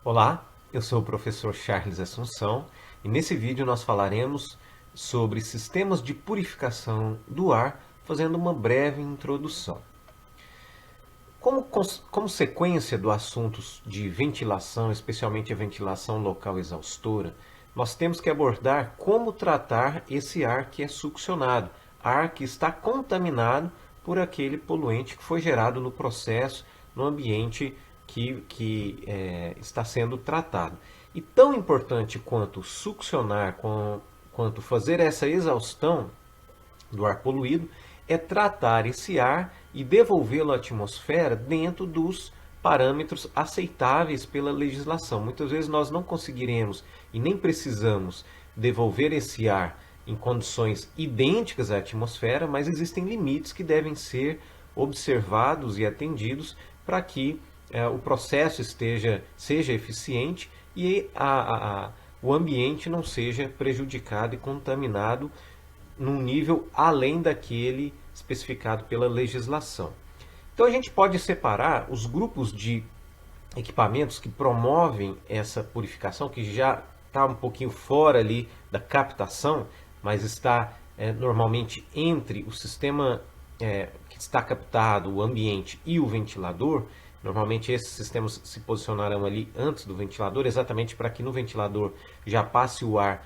Olá, eu sou o professor Charles Assunção e nesse vídeo nós falaremos sobre sistemas de purificação do ar, fazendo uma breve introdução. Como sequência do assunto de ventilação, especialmente a ventilação local exaustora, nós temos que abordar como tratar esse ar que é succionado, ar que está contaminado por aquele poluente que foi gerado no processo, no ambiente que está sendo tratado. E tão importante quanto succionar, quanto fazer essa exaustão do ar poluído, é tratar esse ar e devolvê-lo à atmosfera dentro dos parâmetros aceitáveis pela legislação. Muitas vezes nós não conseguiremos e nem precisamos devolver esse ar em condições idênticas à atmosfera, mas existem limites que devem ser observados e atendidos para que o processo seja eficiente e o ambiente não seja prejudicado e contaminado num nível além daquele especificado pela legislação. Então a gente pode separar os grupos de equipamentos que promovem essa purificação, que já está um pouquinho fora ali da captação, mas está normalmente entre o sistema que está captado, o ambiente e o ventilador. Normalmente esses sistemas se posicionarão ali antes do ventilador, exatamente para que no ventilador já passe o ar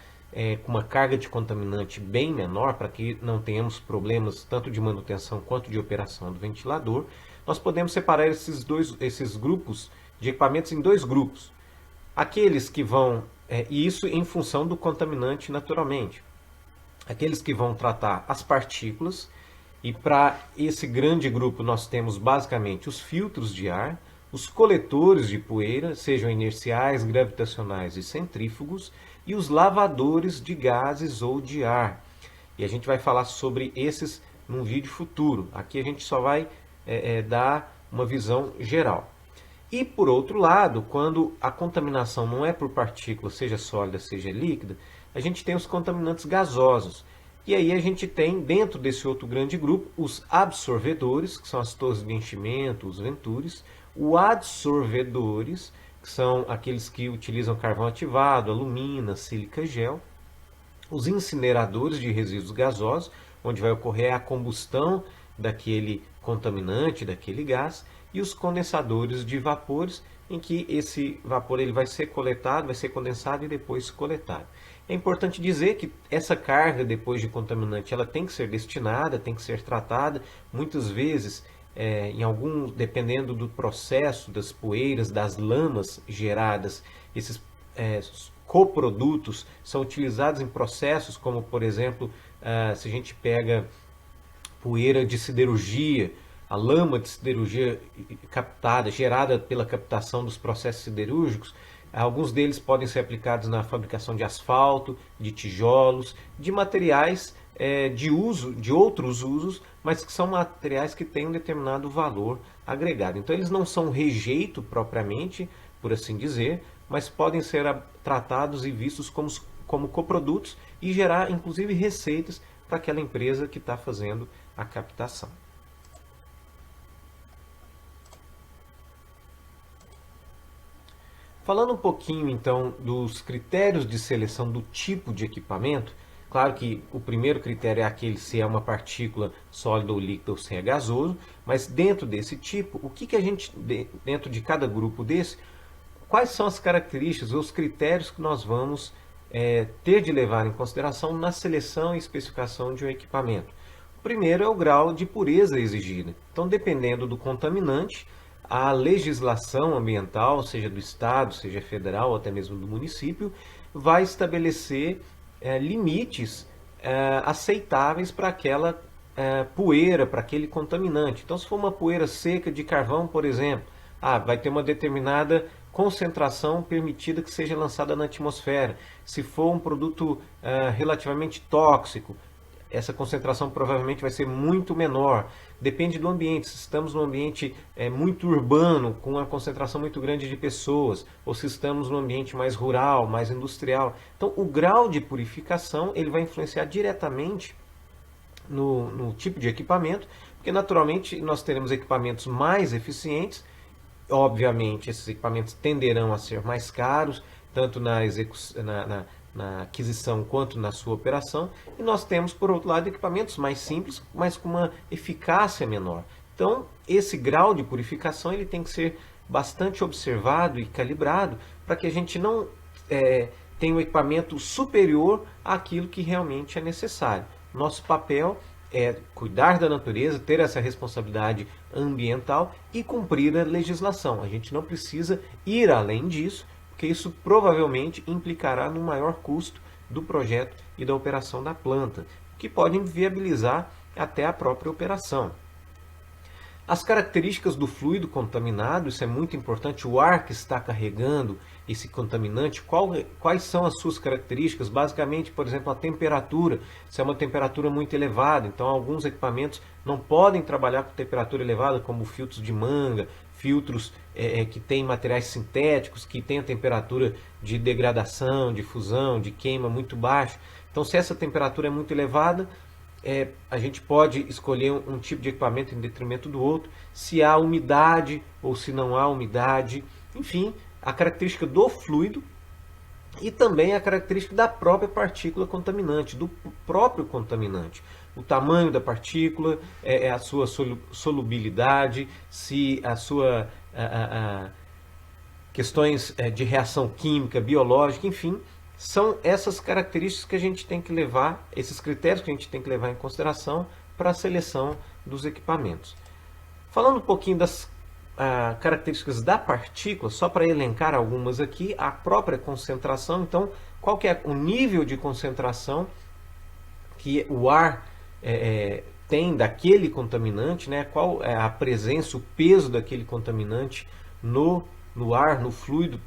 com uma carga de contaminante bem menor, para que não tenhamos problemas tanto de manutenção quanto de operação do ventilador. Nós podemos separar esses grupos de equipamentos em dois grupos. Aqueles que vão, e isso em função do contaminante naturalmente, aqueles que vão tratar as partículas, e para esse grande grupo nós temos basicamente os filtros de ar, os coletores de poeira, sejam inerciais, gravitacionais e centrífugos, e os lavadores de gases ou de ar. E a gente vai falar sobre esses num vídeo futuro. Aqui a gente só vai dar uma visão geral. E por outro lado, quando a contaminação não é por partículas, seja sólida, seja líquida, a gente tem os contaminantes gasosos. E aí a gente tem, dentro desse outro grande grupo, os absorvedores, que são as torres de enchimento, os ventures, os adsorvedores, que são aqueles que utilizam carvão ativado, alumina, sílica gel, os incineradores de resíduos gasosos, onde vai ocorrer a combustão daquele contaminante, daquele gás, e os condensadores de vapores, em que esse vapor ele vai ser coletado, vai ser condensado e depois coletado. É importante dizer que essa carga depois de contaminante ela tem que ser destinada, tem que ser tratada. Muitas vezes, dependendo do processo, das poeiras, das lamas geradas, esses coprodutos são utilizados em processos como, por exemplo, se a gente pega poeira de siderurgia, a lama de siderurgia captada, gerada pela captação dos processos siderúrgicos, alguns deles podem ser aplicados na fabricação de asfalto, de tijolos, de materiais de outros usos, mas que são materiais que têm um determinado valor agregado. Então eles não são rejeito propriamente, por assim dizer, mas podem ser tratados e vistos como coprodutos e gerar inclusive receitas para aquela empresa que está fazendo a captação. Falando um pouquinho então dos critérios de seleção do tipo de equipamento, claro que o primeiro critério é aquele se é uma partícula sólida ou líquida ou se é gasoso, mas dentro desse tipo, o que a gente, dentro de cada grupo desse, quais são as características ou os critérios que nós vamos ter de levar em consideração na seleção e especificação de um equipamento? O primeiro é o grau de pureza exigida. Então, dependendo do contaminante, a legislação ambiental, seja do Estado, seja federal ou até mesmo do município, vai estabelecer limites aceitáveis para aquela poeira, para aquele contaminante. Então, se for uma poeira seca de carvão, por exemplo, vai ter uma determinada concentração permitida que seja lançada na atmosfera. Se for um produto relativamente tóxico, essa concentração provavelmente vai ser muito menor. Depende do ambiente. Se estamos num ambiente muito urbano, com uma concentração muito grande de pessoas, ou se estamos num ambiente mais rural, mais industrial. Então, o grau de purificação ele vai influenciar diretamente no tipo de equipamento, porque naturalmente nós teremos equipamentos mais eficientes Obviamente, esses equipamentos tenderão a ser mais caros, tanto na aquisição quanto na sua operação. E nós temos, por outro lado, equipamentos mais simples, mas com uma eficácia menor. Então, esse grau de purificação ele tem que ser bastante observado e calibrado para que a gente não tenha um equipamento superior àquilo que realmente é necessário. Nosso papel é cuidar da natureza, ter essa responsabilidade ambiental e cumprir a legislação. A gente não precisa ir além disso, porque isso provavelmente implicará no maior custo do projeto e da operação da planta, que pode inviabilizar até a própria operação. As características do fluido contaminado, isso é muito importante, o ar que está carregando esse contaminante, quais são as suas características? Basicamente, por exemplo, a temperatura, se é uma temperatura muito elevada, então alguns equipamentos não podem trabalhar com temperatura elevada, como filtros de manga, filtros que têm materiais sintéticos, que têm a temperatura de degradação, de fusão, de queima muito baixa. Então, se essa temperatura é muito elevada, a gente pode escolher um tipo de equipamento em detrimento do outro, se há umidade ou se não há umidade, enfim, a característica do fluido e também a característica da própria partícula contaminante, do próprio contaminante. O tamanho da partícula, a sua solubilidade, se a sua questões de reação química, biológica, enfim, são essas características que a gente tem que levar, esses critérios que a gente tem que levar em consideração para a seleção dos equipamentos. Falando um pouquinho das características da partícula, só para elencar algumas aqui, a própria concentração, então, qual que é o nível de concentração que o ar tem daquele contaminante, né? Qual é a presença, o peso daquele contaminante no ar, no fluido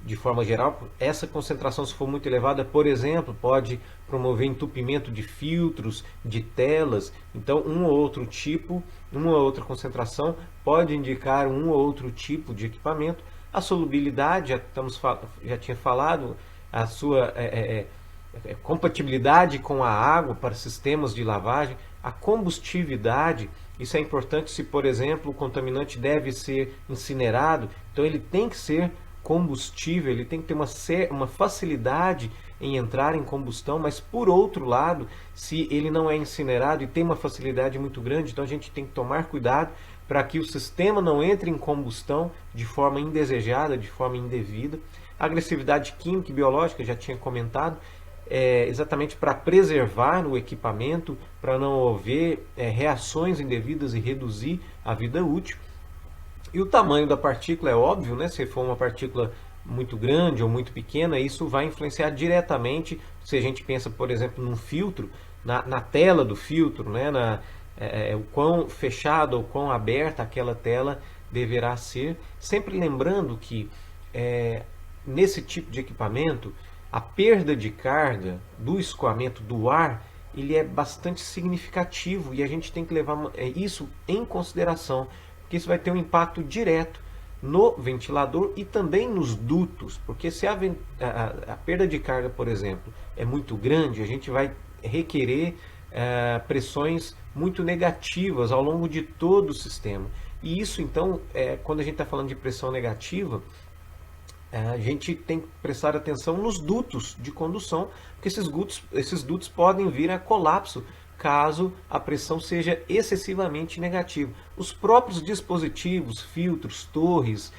de forma geral. Essa concentração, se for muito elevada, por exemplo, pode promover entupimento de filtros, de telas. Então, uma ou outra concentração pode indicar um ou outro tipo de equipamento. A solubilidade, já tinha falado, a sua compatibilidade com a água para sistemas de lavagem. A combustividade, isso é importante se, por exemplo, o contaminante deve ser incinerado, então ele tem que ser combustível, ele tem que ter uma facilidade em entrar em combustão, mas por outro lado, se ele não é incinerado e tem uma facilidade muito grande, então a gente tem que tomar cuidado para que o sistema não entre em combustão de forma indesejada, de forma indevida. A agressividade química e biológica, já tinha comentado, exatamente para preservar o equipamento, para não haver reações indevidas e reduzir a vida útil. E o tamanho da partícula é óbvio, né? Se for uma partícula muito grande ou muito pequena, isso vai influenciar diretamente, se a gente pensa, por exemplo, num filtro, na tela do filtro, né? O quão fechada ou quão aberta aquela tela deverá ser. Sempre lembrando que nesse tipo de equipamento, a perda de carga do escoamento do ar, ele é bastante significativo e a gente tem que levar isso em consideração, porque isso vai ter um impacto direto no ventilador e também nos dutos, porque se a perda de carga, por exemplo, é muito grande, a gente vai requerer pressões muito negativas ao longo de todo o sistema. E isso, então, quando a gente está falando de pressão negativa, a gente tem que prestar atenção nos dutos de condução, porque esses dutos podem vir a colapso caso a pressão seja excessivamente negativa. Os próprios dispositivos, filtros, torres,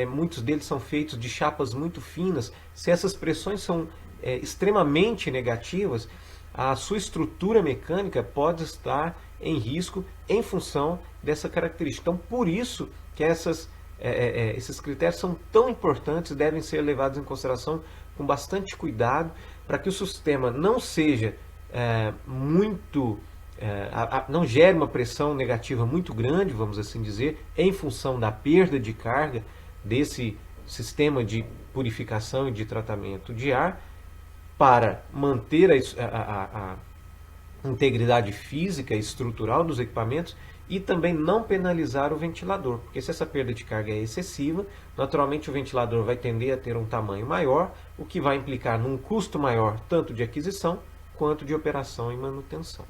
muitos deles são feitos de chapas muito finas. Se essas pressões são extremamente negativas, a sua estrutura mecânica pode estar em risco em função dessa característica. Então, por isso que esses critérios são tão importantes, devem ser levados em consideração com bastante cuidado, para que o sistema não seja não gere uma pressão negativa muito grande, vamos assim dizer, em função da perda de carga desse sistema de purificação e de tratamento de ar, para manter a integridade física e estrutural dos equipamentos e também não penalizar o ventilador, porque se essa perda de carga é excessiva, naturalmente o ventilador vai tender a ter um tamanho maior, o que vai implicar num custo maior tanto de aquisição quanto de operação e manutenção.